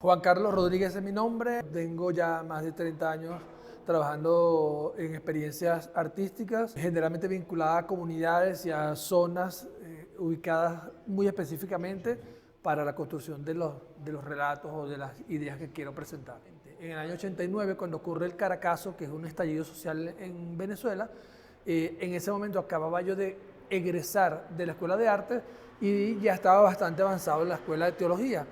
Juan Carlos Rodríguez es mi nombre, tengo ya más de 30 años trabajando en experiencias artísticas, generalmente vinculadas a comunidades y a zonas ubicadas muy específicamente para la construcción de los relatos o de las ideas que quiero presentar. En el año 89, cuando ocurre el Caracazo, que es un estallido social en Venezuela, en ese momento acababa yo de egresar de la Escuela de Arte y ya estaba bastante avanzado en la Escuela de Teología.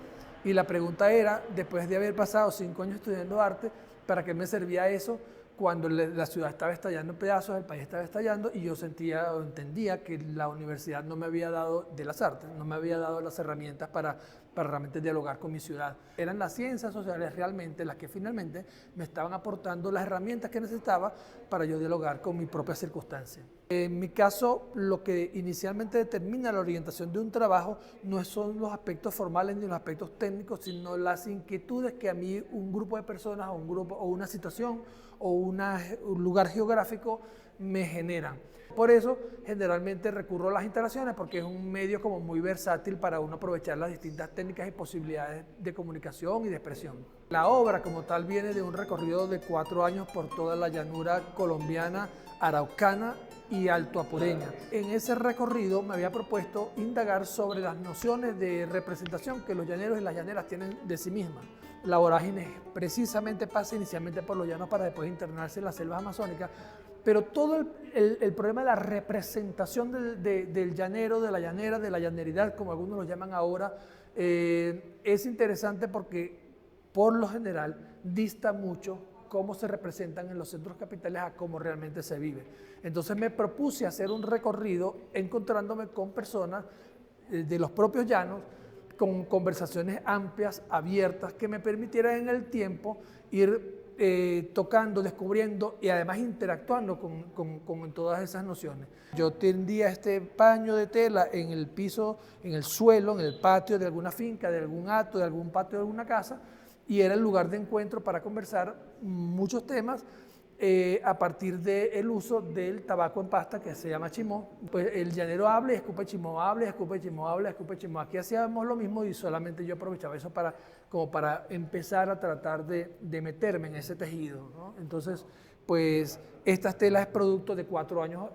Y la pregunta era, después de haber pasado 5 años estudiando arte, ¿para qué me servía eso cuando la ciudad estaba estallando en pedazos, el país estaba estallando y yo sentía o entendía que la universidad no me había dado, de las artes, no me había dado las herramientas para realmente dialogar con mi ciudad? Eran las ciencias sociales realmente las que finalmente me estaban aportando las herramientas que necesitaba para yo dialogar con mi propia circunstancia. En mi caso, lo que inicialmente determina la orientación de un trabajo no son los aspectos formales ni los aspectos técnicos, sino las inquietudes que a mí un grupo de personas o un grupo o una situación o un lugar geográfico me generan. Por eso, generalmente recurro a las instalaciones porque es un medio como muy versátil para uno aprovechar las distintas técnicas y posibilidades de comunicación y de expresión. La obra como tal viene de un recorrido de 4 años por toda la llanura colombiana, araucana y altoapureña. En ese recorrido me había propuesto indagar sobre las nociones de representación que los llaneros y las llaneras tienen de sí mismas. La vorágine precisamente pasa inicialmente por los llanos para después internarse en las selvas amazónicas, pero todo el problema de la representación del llanero, de la llanera, de la llaneridad, como algunos lo llaman ahora, es interesante porque por lo general dista mucho cómo se representan en los centros capitales a cómo realmente se vive. Entonces me propuse hacer un recorrido encontrándome con personas de los propios llanos, con conversaciones amplias, abiertas, que me permitieran en el tiempo ir tocando, descubriendo y además interactuando con todas esas nociones. Yo tendía este paño de tela en el piso, en el suelo, en el patio de alguna finca, de algún hato, de algún patio de alguna casa, y era el lugar de encuentro para conversar muchos temas a partir del uso del tabaco en pasta que se llama chimó. Pues el llanero habla y escupe chimó, habla y escupe chimó, habla y escupe chimó. Aquí hacíamos lo mismo y solamente yo aprovechaba eso como para empezar a tratar de meterme en ese tejido, ¿no? Entonces, pues estas telas es producto de 4 años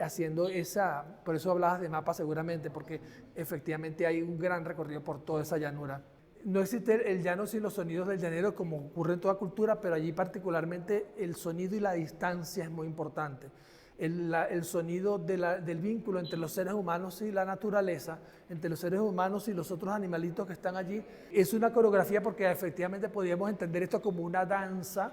haciendo esa, por eso hablabas de mapa seguramente, porque efectivamente hay un gran recorrido por toda esa llanura. No existe el llano sin los sonidos del llanero como ocurre en toda cultura, pero allí particularmente el sonido y la distancia es muy importante. El sonido del vínculo entre los seres humanos y la naturaleza, entre los seres humanos y los otros animalitos que están allí, es una coreografía porque efectivamente podríamos entender esto como una danza,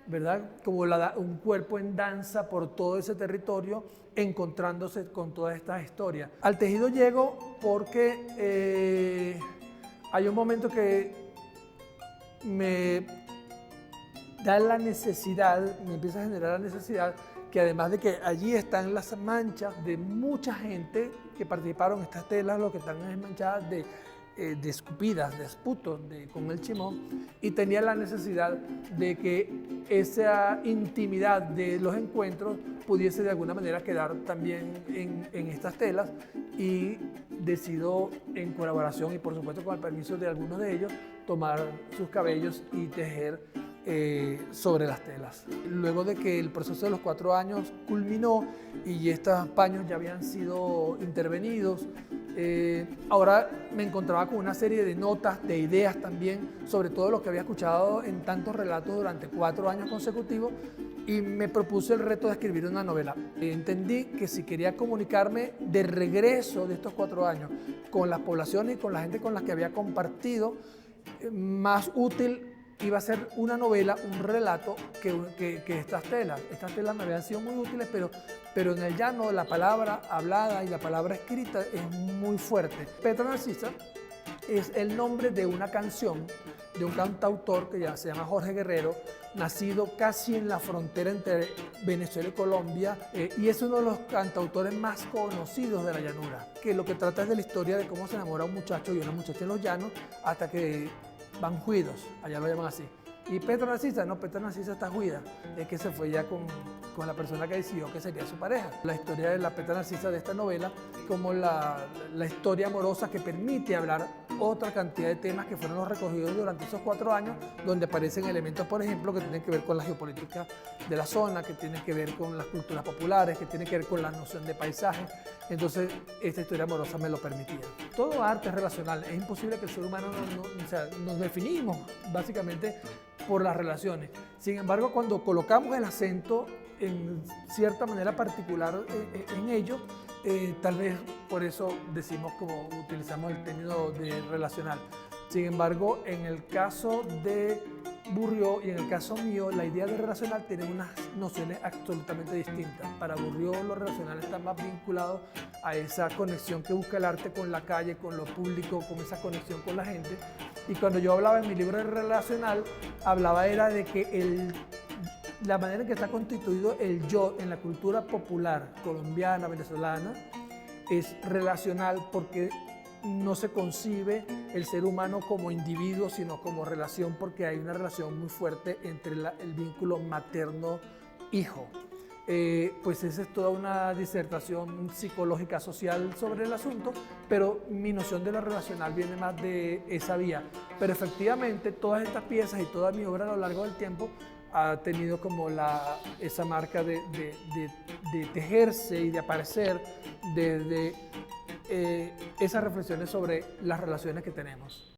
¿verdad? Como un cuerpo en danza por todo ese territorio, encontrándose con todas estas historias. Al tejido llego porque hay un momento que me da la necesidad, me empieza a generar la necesidad que además de que allí están las manchas de mucha gente que participaron en estas telas, lo que están es manchadas de escupidas, de esputos con el chimón, y tenía la necesidad de que esa intimidad de los encuentros pudiese de alguna manera quedar también en estas telas, y decido, en colaboración y por supuesto con el permiso de algunos de ellos, tomar sus cabellos y tejer sobre las telas. Luego de que el proceso de los 4 años culminó y estos paños ya habían sido intervenidos, ahora me encontraba con una serie de notas, de ideas también, sobre todo lo que había escuchado en tantos relatos durante 4 años consecutivos, y me propuse el reto de escribir una novela. Entendí que si quería comunicarme de regreso de estos 4 años con las poblaciones y con la gente con la que había compartido, más útil iba a ser una novela, un relato, que estas telas. Estas telas me habían sido muy útiles, pero en el llano la palabra hablada y la palabra escrita es muy fuerte. Petra Narcisa es el nombre de una canción de un cantautor que ya se llama Jorge Guerrero, nacido casi en la frontera entre Venezuela y Colombia, y es uno de los cantautores más conocidos de la llanura, que lo que trata es de la historia de cómo se enamora un muchacho y una muchacha en los llanos hasta que van juidos, allá lo llaman así. Y Petra Narcisa, no, Petra Narcisa está juida, es que se fue ya con la persona que decidió que sería su pareja. La historia de la Petra Narcisa de esta novela, como la historia amorosa que permite hablar otra cantidad de temas que fueron los recogidos durante esos 4 años, donde aparecen elementos, por ejemplo, que tienen que ver con la geopolítica de la zona, que tienen que ver con las culturas populares, que tienen que ver con la noción de paisaje. Entonces, esta historia amorosa me lo permitía. Todo arte es relacional. Es imposible que el ser humano o sea, nos definimos básicamente por las relaciones. Sin embargo, cuando colocamos el acento en cierta manera particular en ello, tal vez por eso decimos como utilizamos el término de relacional. Sin embargo, en el caso de Bourriaud y en el caso mío, la idea de relacional tiene unas nociones absolutamente distintas. Para Bourriaud lo relacional está más vinculado a esa conexión que busca el arte con la calle, con lo público, con esa conexión con la gente. Y cuando yo hablaba en mi libro de relacional, hablaba era de que la manera en que está constituido el yo en la cultura popular colombiana, venezolana, es relacional porque no se concibe el ser humano como individuo, sino como relación, porque hay una relación muy fuerte entre el vínculo materno-hijo. Pues esa es toda una disertación psicológica social sobre el asunto, pero mi noción de lo relacional viene más de esa vía. Pero efectivamente todas estas piezas y toda mi obra a lo largo del tiempo ha tenido como esa marca de tejerse y de aparecer desde esas reflexiones sobre las relaciones que tenemos.